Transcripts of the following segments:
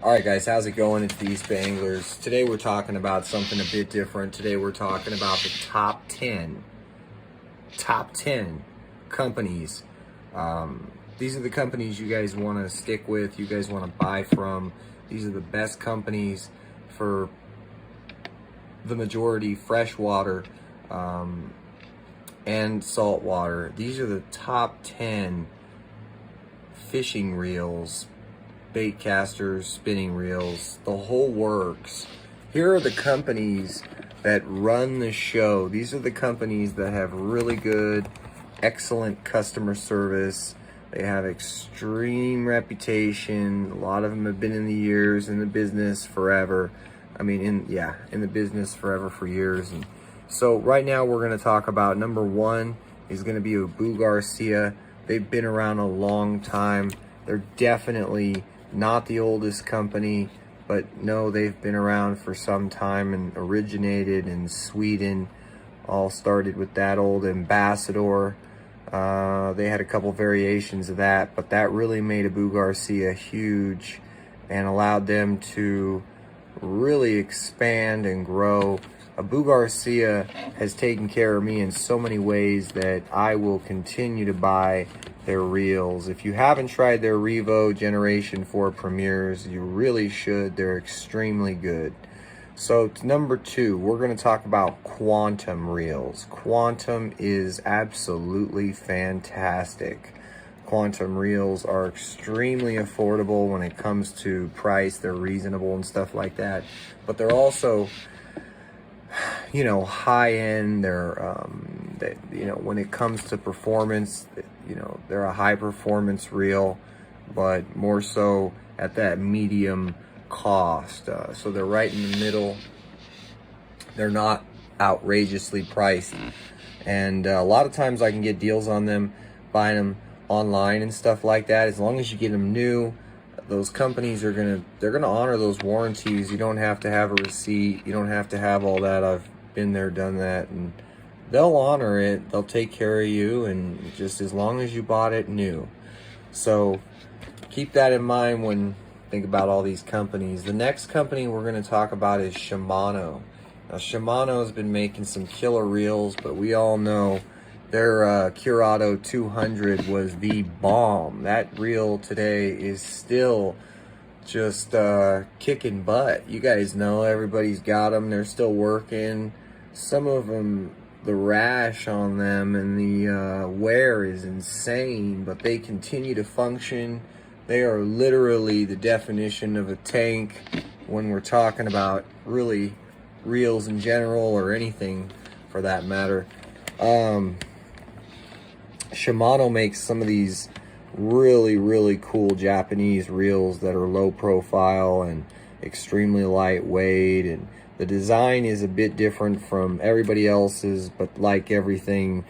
All right, guys, how's it going? It's the Eastbayanglers. Today we're talking about something a bit different. Today we're talking about the top 10 companies. These are the companies you guys want to stick with, you guys want to buy from. These are the best companies for the majority, freshwater and saltwater. These are the top 10 fishing reels, bait casters, spinning reels, the whole works. Here are the companies that run the show. These are the companies that have really good, excellent customer service. They have extreme reputation. A lot of them have been in the years in the business forever. I mean, in the business forever for years. And so right now we're going to talk about number one is going to be Abu Garcia. They've been around a long time. They're definitely not the oldest company, but no, they've been around for some time and originated in Sweden. All started with that old Ambassador. They had a couple variations of that, but that really made Abu Garcia huge and allowed them to really expand and grow. Abu Garcia has taken care of me in so many ways that I will continue to buy their reels. If you haven't tried their Revo Generation 4 Premiers, you really should. They're extremely good. So number two, we're going to talk about Quantum reels. Quantum is absolutely fantastic. Quantum reels are extremely affordable when it comes to price. They're reasonable and stuff like that, but they're also, you know, high end. They're you know, when it comes to performance, you know, they're a high performance reel, but more so at that medium cost. So they're right in the middle. They're not outrageously priced, and a lot of times I can get deals on them, buying them online and stuff like that. As long as you get them new, those companies are gonna honor those warranties. You don't have to have a receipt. You don't have to have all that. I've been there, done that, and they'll honor it. They'll take care of you, and just as long as you bought it new. So keep that in mind when you think about all these companies. The next company we're going to talk about is Shimano. Now, Shimano has been making some killer reels, but we all know their Curado 200 was the bomb. That reel today is still just kicking butt. You guys know, everybody's got them. They're still working. Some of them, the rash on them and the wear is insane, but they continue to function. They are literally the definition of a tank when we're talking about really reels in general, or anything for that matter. Shimano makes some of these really cool Japanese reels that are low profile and extremely lightweight, and the design is a bit different from everybody else's, but like everything,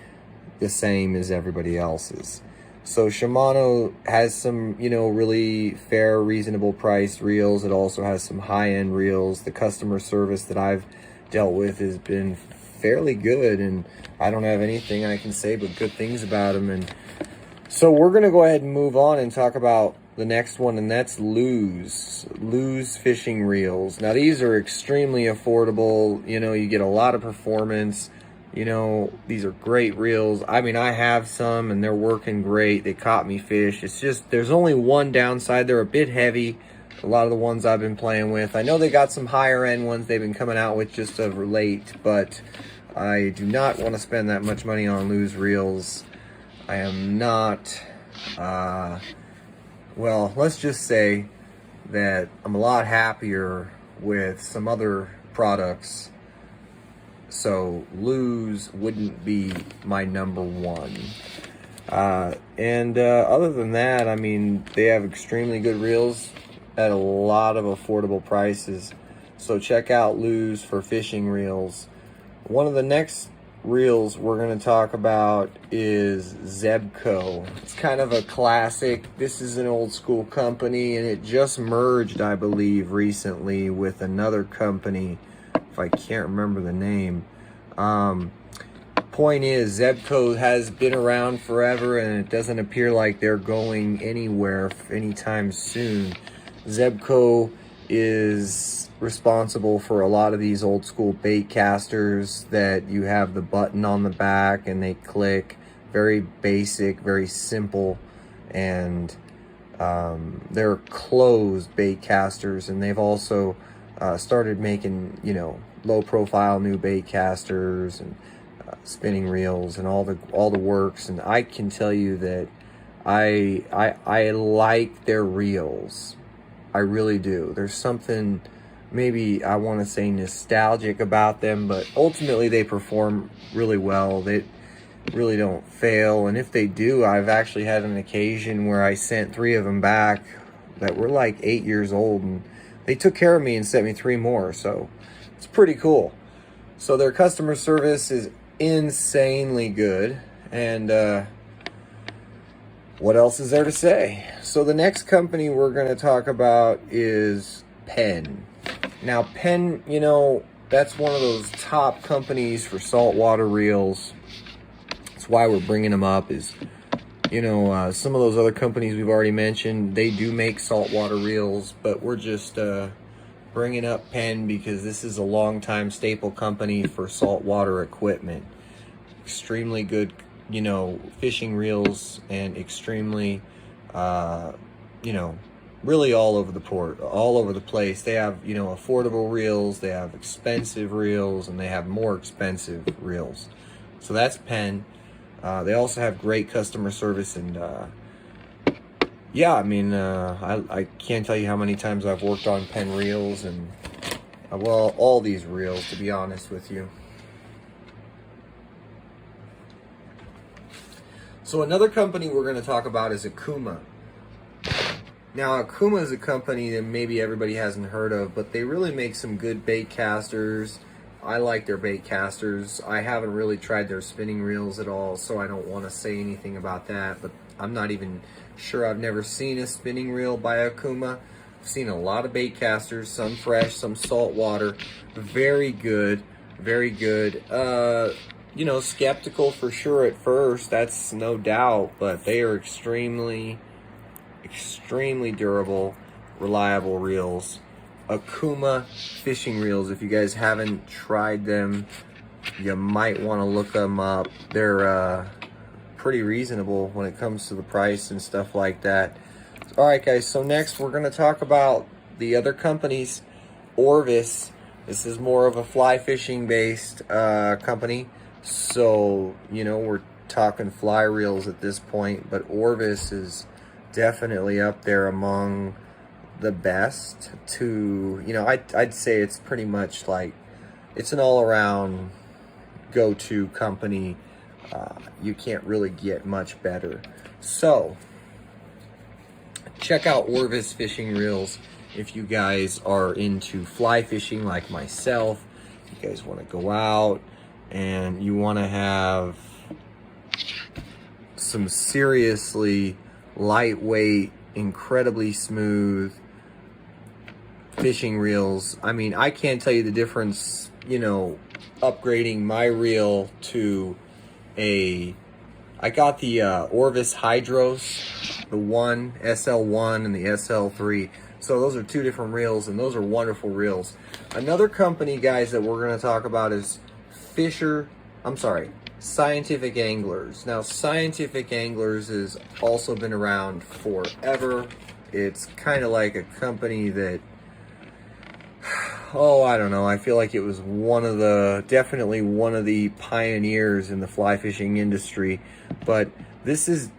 the same as everybody else's. So Shimano has some, you know, really fair, reasonable priced reels. It also has some high-end reels. The customer service that I've dealt with has been fairly good, and I don't have anything I can say but good things about them. And so we're going to go ahead and move on and talk about the next one, and that's Lew's fishing reels. Now, these are extremely affordable. You know, you get a lot of performance. You know, these are great reels. I mean, I have some and they're working great. They caught me fish. It's just, there's only one downside. They're a bit heavy. A lot of the ones I've been playing with. I know they got some higher end ones they've been coming out with just of late, but I do not want to spend that much money on Lew's reels. I am not, well, let's just say that I'm a lot happier with some other products. So Lew's wouldn't be my number one. Other than that, I mean, they have extremely good reels at a lot of affordable prices. So check out Lew's for fishing reels. One of the next reels we're going to talk about is Zebco. It's kind of a classic. This is an old school company, and it just merged, I believe, recently with another company, if I can't remember the name. Point is, Zebco has been around forever, and it doesn't appear like they're going anywhere anytime soon. Zebco is responsible for a lot of these old school bait casters that you have the button on the back and they click. Very basic, very simple, and they're closed bait casters, and they've also started making, you know, low profile new bait casters and spinning reels and all the works. And I can tell you that I like their reels. I really do. There's something, maybe I want to say nostalgic about them, but ultimately they perform really well. They really don't fail, and if they do, I've actually had an occasion where I sent 3 of them back that were like 8 years old, and they took care of me and sent me 3 more, so it's pretty cool. So their customer service is insanely good, and what else is there to say? So the next company we're going to talk about is Penn. Now Penn, you know, that's one of those top companies for saltwater reels. That's why we're bringing them up. Is, you know, some of those other companies we've already mentioned, they do make saltwater reels, but we're just bringing up Penn because this is a long-time staple company for saltwater equipment. Extremely good, you know, fishing reels, and extremely, you know, really all over the place. They have, you know, affordable reels, they have expensive reels, and they have more expensive reels. So that's Penn. They also have great customer service, and yeah, I mean, I can't tell you how many times I've worked on Penn reels, and well, all these reels, to be honest with you. So another company we're going to talk about is Akuma. Now, Akuma is a company that maybe everybody hasn't heard of, but they really make some good bait casters. I like their bait casters. I haven't really tried their spinning reels at all, so I don't want to say anything about that, but I'm not even sure. I've never seen a spinning reel by Akuma. I've seen a lot of bait casters, some fresh, some saltwater. Very good, very good. You know, skeptical for sure at first, that's no doubt, but they are extremely durable, reliable reels. Akuma fishing reels, if you guys haven't tried them, you might want to look them up. They're pretty reasonable when it comes to the price and stuff like that. All right, guys, so next we're going to talk about the other companies. Orvis, this is more of a fly fishing based company, so, you know, we're talking fly reels at this point, but Orvis is definitely up there among the best. To, you know, I'd say it's pretty much like, it's an all-around go-to company. You can't really get much better. So check out Orvis fishing reels if you guys are into fly fishing like myself. You guys want to go out and you want to have some seriously lightweight, incredibly smooth fishing reels. I mean, I can't tell you the difference, you know, upgrading my reel to I got the Orvis Hydros, the SL1 and the SL3. So those are 2 different reels, and those are wonderful reels. Another company, guys, that we're going to talk about is Scientific Anglers. Now, Scientific Anglers has also been around forever. It's kind of like a company that, oh, I don't know, I feel like it was definitely one of the pioneers in the fly fishing industry. But this is,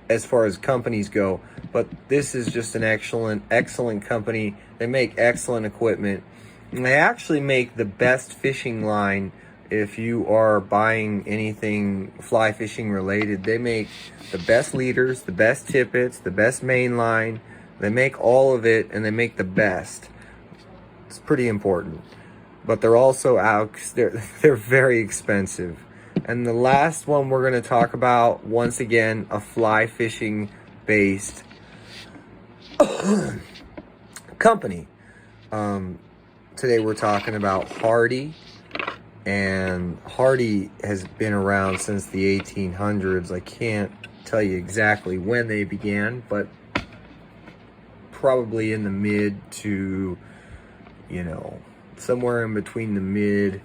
as far as companies go, but this is just an excellent company. They make excellent equipment, and they actually make the best fishing line. If you are buying anything fly fishing related, they make the best leaders, the best tippets, the best main line. They make all of it, and they make the best. It's pretty important. But they're also they're very expensive. And the last one we're going to talk about, once again, a fly fishing based company. Today we're talking about Hardy. And Hardy has been around since the 1800s. I can't tell you exactly when they began, but probably in the mid to, you know, somewhere in between the mid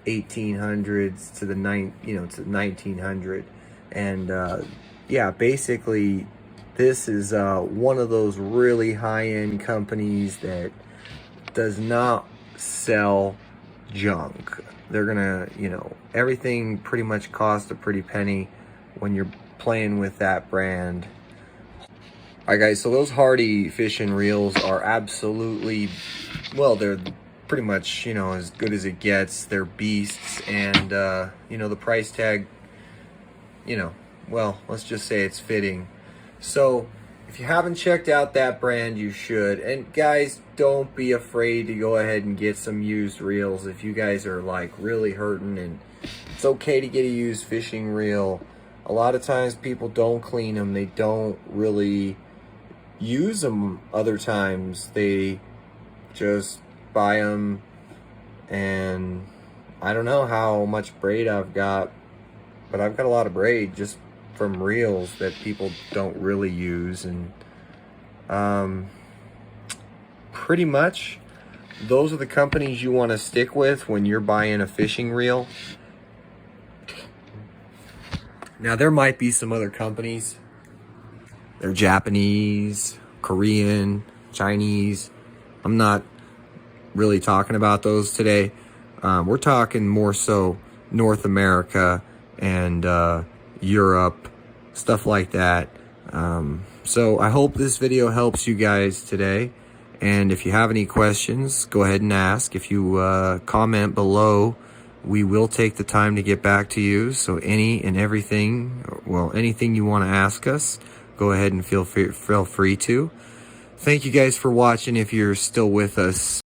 1800s to the to 1900. And yeah, basically this is one of those really high-end companies that does not sell junk. They're gonna, you know, everything pretty much costs a pretty penny when you're playing with that brand. All right, guys, so those Hardy fishing reels are absolutely, well, they're pretty much, you know, as good as it gets. They're beasts, and you know, the price tag, you know, well, let's just say it's fitting. So if you haven't checked out that brand, you should. And guys, don't be afraid to go ahead and get some used reels if you guys are like really hurting. And it's okay to get a used fishing reel. A lot of times people don't clean them. They don't really use them. Other times they just buy them, and I don't know how much braid I've got, but I've got a lot of braid just from reels that people don't really use. And pretty much those are the companies you want to stick with when you're buying a fishing reel. Now there might be some other companies. They're Japanese, Korean, Chinese. I'm not really talking about those today. We're talking more so North America and Europe, stuff like that. So I hope this video helps you guys today. And if you have any questions, go ahead and ask. If you comment below, we will take the time to get back to you. So any and everything, well, anything you want to ask us, go ahead and feel free to. Thank you guys for watching if you're still with us.